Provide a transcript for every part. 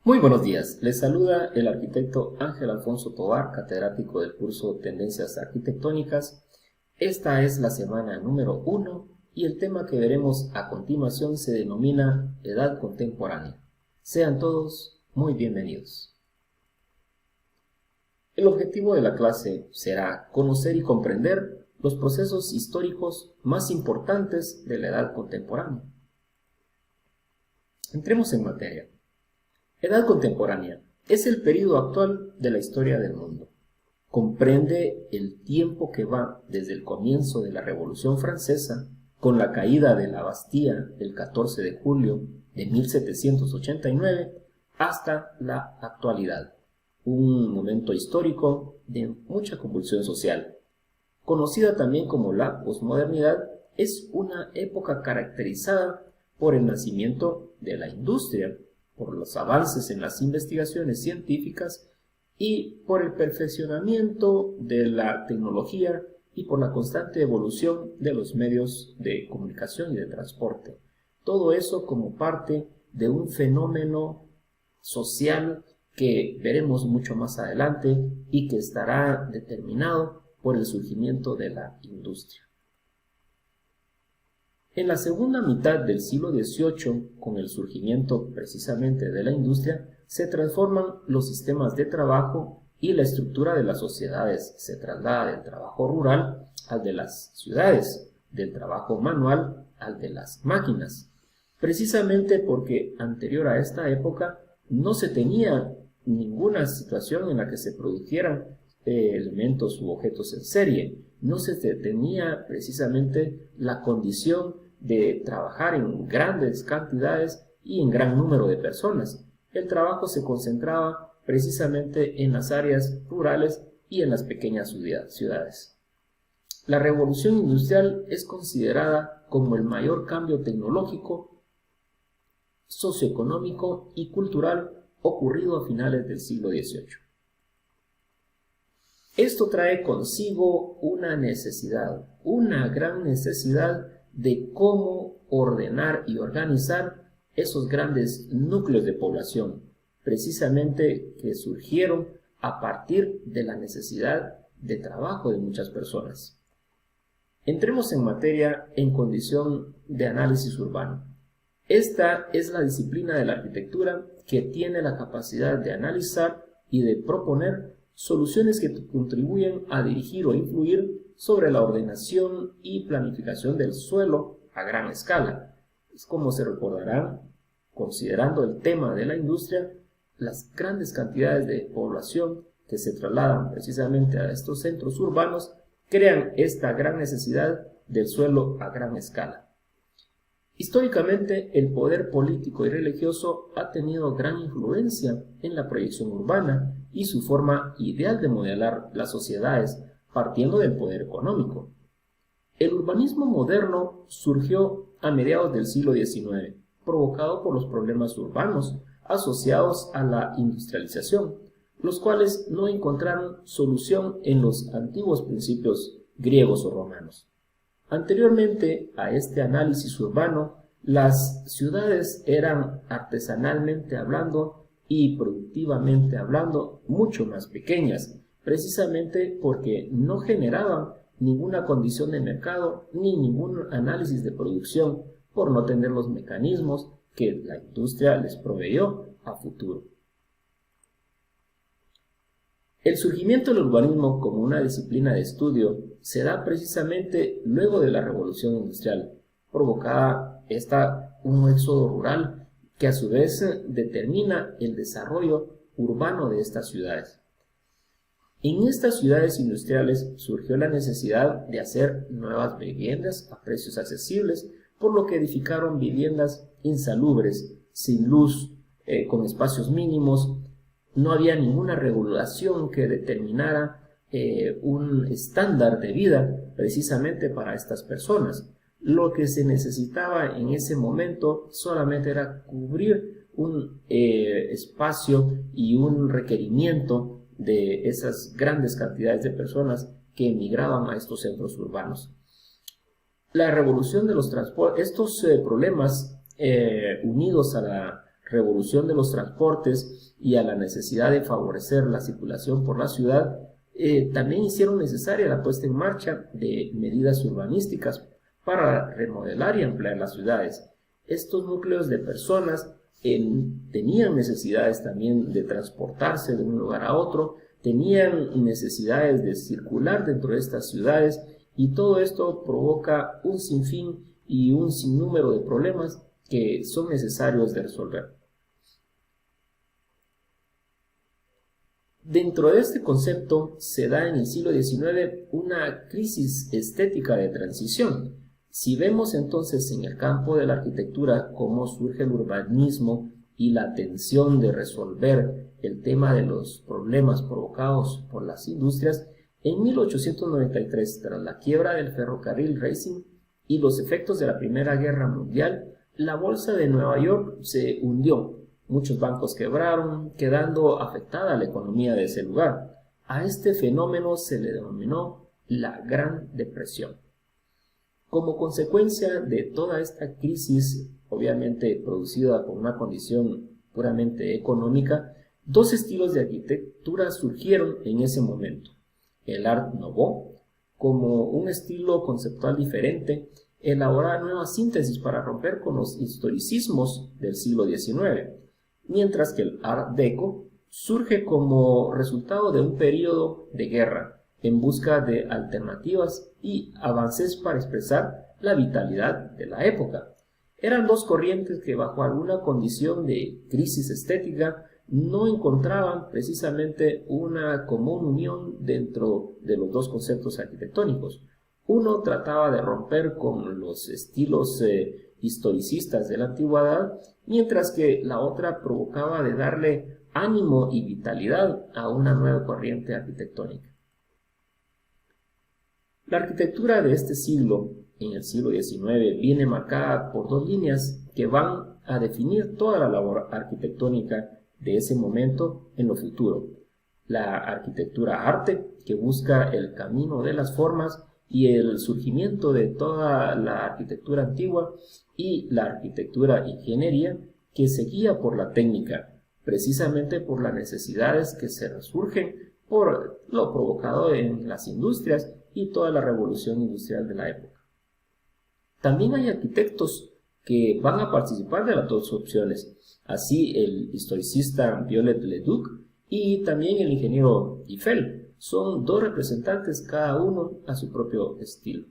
Muy buenos días, les saluda el arquitecto Ángel Alfonso Tovar, catedrático del curso Tendencias Arquitectónicas. Esta es la semana número 1 y el tema que veremos a continuación se denomina Edad Contemporánea. Sean todos muy bienvenidos. El objetivo de la clase será conocer y comprender los procesos históricos más importantes de la Edad Contemporánea. Entremos en materia. Edad contemporánea es el período actual de la historia del mundo. Comprende el tiempo que va desde el comienzo de la Revolución Francesa, con la caída de la Bastilla el 14 de julio de 1789, hasta la actualidad, un momento histórico de mucha convulsión social. Conocida también como la posmodernidad, es una época caracterizada por el nacimiento de la industria, por los avances en las investigaciones científicas y por el perfeccionamiento de la tecnología y por la constante evolución de los medios de comunicación y de transporte. Todo eso como parte de un fenómeno social que veremos mucho más adelante y que estará determinado por el surgimiento de la industria. En la segunda mitad del siglo XVIII, con el surgimiento precisamente de la industria, se transforman los sistemas de trabajo y la estructura de las sociedades se traslada del trabajo rural al de las ciudades, del trabajo manual al de las máquinas, precisamente porque anterior a esta época no se tenía ninguna situación en la que se produjeran elementos u objetos en serie. No se tenía precisamente la condición de trabajar en grandes cantidades y en gran número de personas. El trabajo se concentraba precisamente en las áreas rurales y en las pequeñas ciudades. La revolución industrial es considerada como el mayor cambio tecnológico, socioeconómico y cultural ocurrido a finales del siglo XVIII. Esto trae consigo una necesidad, una gran necesidad de cómo ordenar y organizar esos grandes núcleos de población, precisamente que surgieron a partir de la necesidad de trabajo de muchas personas. Entremos en materia en condición de análisis urbano. Esta es la disciplina de la arquitectura que tiene la capacidad de analizar y de proponer soluciones que contribuyen a dirigir o influir sobre la ordenación y planificación del suelo a gran escala. Es como se recordarán, considerando el tema de la industria, las grandes cantidades de población que se trasladan precisamente a estos centros urbanos crean esta gran necesidad del suelo a gran escala. Históricamente, el poder político y religioso ha tenido gran influencia en la proyección urbana y su forma ideal de modelar las sociedades, partiendo del poder económico. El urbanismo moderno surgió a mediados del siglo XIX, provocado por los problemas urbanos asociados a la industrialización, los cuales no encontraron solución en los antiguos principios griegos o romanos. Anteriormente a este análisis urbano, las ciudades eran artesanalmente hablando y productivamente hablando mucho más pequeñas, precisamente porque no generaban ninguna condición de mercado ni ningún análisis de producción por no tener los mecanismos que la industria les proveyó a futuro. El surgimiento del urbanismo como una disciplina de estudio se da precisamente luego de la Revolución Industrial, provocada un éxodo rural que a su vez determina el desarrollo urbano de estas ciudades. En estas ciudades industriales surgió la necesidad de hacer nuevas viviendas a precios accesibles, por lo que edificaron viviendas insalubres, sin luz, con espacios mínimos. No había ninguna regulación que determinara un estándar de vida precisamente para estas personas. Lo que se necesitaba en ese momento solamente era cubrir un espacio y un requerimiento de esas grandes cantidades de personas que emigraban a estos centros urbanos. La revolución de los transportes, estos problemas unidos a la revolución de los transportes y a la necesidad de favorecer la circulación por la ciudad, también hicieron necesaria la puesta en marcha de medidas urbanísticas para remodelar y ampliar las ciudades. Estos núcleos de personas tenían necesidades también de transportarse de un lugar a otro, tenían necesidades de circular dentro de estas ciudades, y todo esto provoca un sinfín y un sinnúmero de problemas que son necesarios de resolver. Dentro de este concepto se da en el siglo XIX una crisis estética de transición. Si vemos entonces en el campo de la arquitectura cómo surge el urbanismo y la tensión de resolver el tema de los problemas provocados por las industrias, en 1893, tras la quiebra del ferrocarril Racing y los efectos de la Primera Guerra Mundial, la bolsa de Nueva York se hundió. Muchos bancos quebraron, quedando afectada la economía de ese lugar. A este fenómeno se le denominó la Gran Depresión. Como consecuencia de toda esta crisis, obviamente producida por una condición puramente económica, dos estilos de arquitectura surgieron en ese momento. El Art Nouveau, como un estilo conceptual diferente, elabora nuevas síntesis para romper con los historicismos del siglo XIX, mientras que el Art Deco surge como resultado de un periodo de guerra, en busca de alternativas y avances para expresar la vitalidad de la época. Eran dos corrientes que, bajo alguna condición de crisis estética, no encontraban precisamente una común unión dentro de los dos conceptos arquitectónicos. Uno trataba de romper con los estilos historicistas de la antigüedad, mientras que la otra provocaba de darle ánimo y vitalidad a una nueva corriente arquitectónica. La arquitectura de este siglo, en el siglo XIX, viene marcada por dos líneas que van a definir toda la labor arquitectónica de ese momento en lo futuro. La arquitectura arte, que busca el camino de las formas y el surgimiento de toda la arquitectura antigua, y la arquitectura ingeniería, que se guía por la técnica, precisamente por las necesidades que se resurgen por lo provocado en las industrias y toda la revolución industrial de la época. También hay arquitectos que van a participar de las dos opciones, así el historicista Viollet-le-Duc y también el ingeniero Eiffel. Son dos representantes, cada uno a su propio estilo.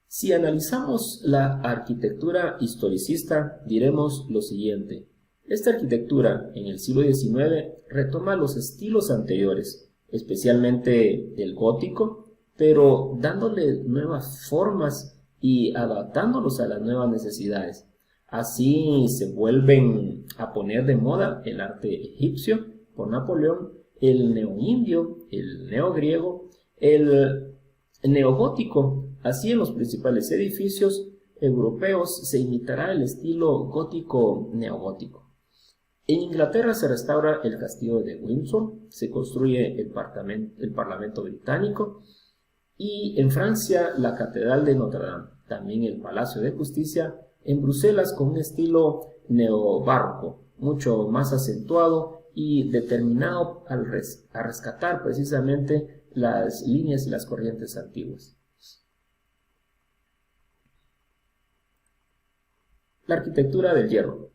Si analizamos la arquitectura historicista, diremos lo siguiente. Esta arquitectura en el siglo XIX retoma los estilos anteriores, especialmente el gótico, pero dándole nuevas formas y adaptándolos a las nuevas necesidades. Así se vuelven a poner de moda el arte egipcio por Napoleón, el neoindio, el neogriego, el neogótico. Así en los principales edificios europeos se imitará el estilo gótico neogótico. En Inglaterra se restaura el castillo de Windsor, se construye el Parlamento británico, y en Francia la Catedral de Notre Dame, también el Palacio de Justicia, en Bruselas con un estilo neobarroco, mucho más acentuado y determinado a rescatar precisamente las líneas y las corrientes antiguas. La arquitectura del hierro.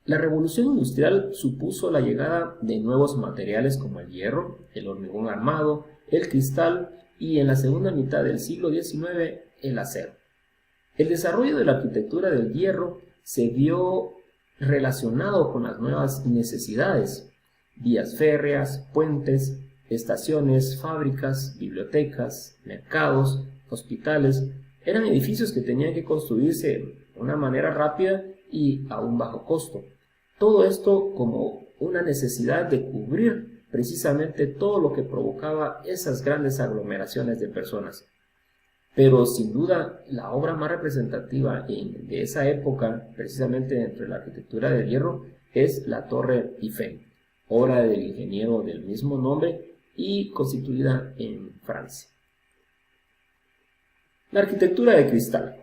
La revolución industrial supuso la llegada de nuevos materiales como el hierro, el hormigón armado, el cristal y en la segunda mitad del siglo XIX el acero. El desarrollo de la arquitectura del hierro se vio relacionado con las nuevas necesidades: vías férreas, puentes, estaciones, fábricas, bibliotecas, mercados, hospitales. Eran edificios que tenían que construirse de una manera rápida y a un bajo costo. Todo esto como una necesidad de cubrir precisamente todo lo que provocaba esas grandes aglomeraciones de personas. Pero sin duda la obra más representativa de esa época, precisamente dentro de la arquitectura del hierro, es la Torre Eiffel, obra del ingeniero del mismo nombre y constituida en Francia. La arquitectura de cristal.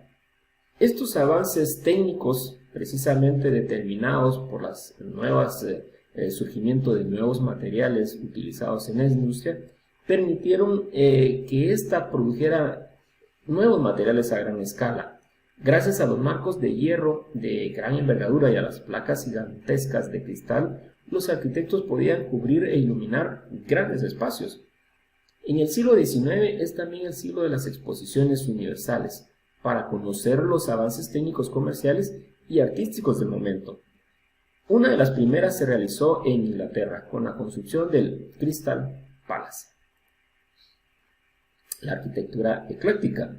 Estos avances técnicos precisamente determinados por las nuevas surgimiento de nuevos materiales utilizados en la industria, permitieron que ésta produjera nuevos materiales a gran escala. Gracias a los marcos de hierro de gran envergadura y a las placas gigantescas de cristal, los arquitectos podían cubrir e iluminar grandes espacios. En el siglo XIX es también el siglo de las exposiciones universales, para conocer los avances técnicos, comerciales y artísticos del momento. Una de las primeras se realizó en Inglaterra con la construcción del Crystal Palace. La arquitectura ecléctica.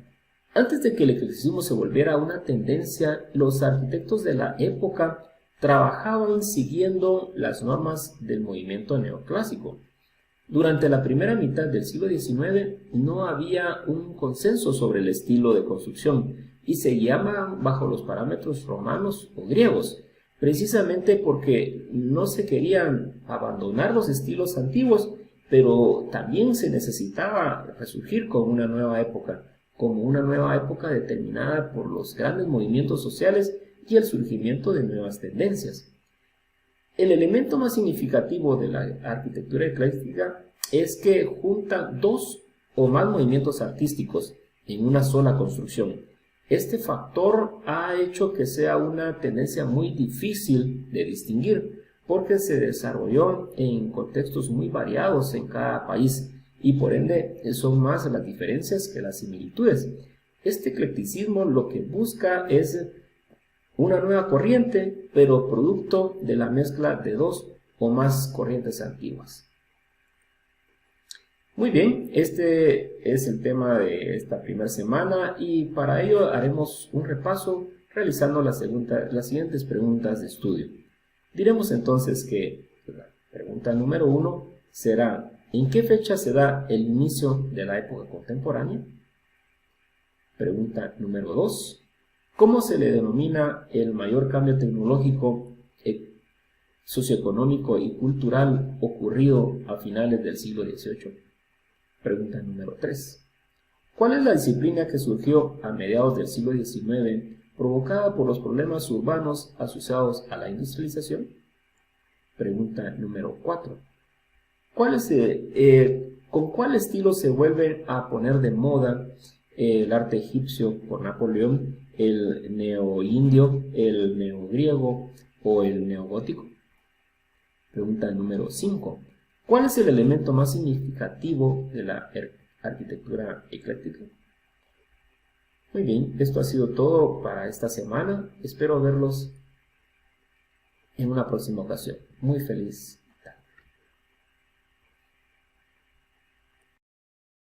Antes de que el eclecticismo se volviera una tendencia, los arquitectos de la época trabajaban siguiendo las normas del movimiento neoclásico. Durante la primera mitad del siglo XIX no había un consenso sobre el estilo de construcción y se guiaban bajo los parámetros romanos o griegos, precisamente porque no se querían abandonar los estilos antiguos, pero también se necesitaba resurgir con una nueva época, como una nueva época determinada por los grandes movimientos sociales y el surgimiento de nuevas tendencias. El elemento más significativo de la arquitectura ecléctica es que junta dos o más movimientos artísticos en una sola construcción. Este factor ha hecho que sea una tendencia muy difícil de distinguir, porque se desarrolló en contextos muy variados en cada país y por ende son más las diferencias que las similitudes. Este eclecticismo lo que busca es una nueva corriente, pero producto de la mezcla de dos o más corrientes antiguas. Muy bien, este es el tema de esta primera semana y para ello haremos un repaso realizando las siguientes preguntas de estudio. Diremos entonces que la pregunta número 1 será: ¿en qué fecha se da el inicio de la época contemporánea? Pregunta número 2: ¿cómo se le denomina el mayor cambio tecnológico, socioeconómico y cultural ocurrido a finales del siglo XVIII? Pregunta número 3: ¿cuál es la disciplina que surgió a mediados del siglo XIX provocada por los problemas urbanos asociados a la industrialización? Pregunta número 4: ¿con cuál estilo se vuelve a poner de moda el arte egipcio por Napoleón, el neoindio, el neogriego o el neogótico? Pregunta número 5: ¿cuál es el elemento más significativo de la arquitectura ecléctica? Muy bien, esto ha sido todo para esta semana. Espero verlos en una próxima ocasión. Muy feliz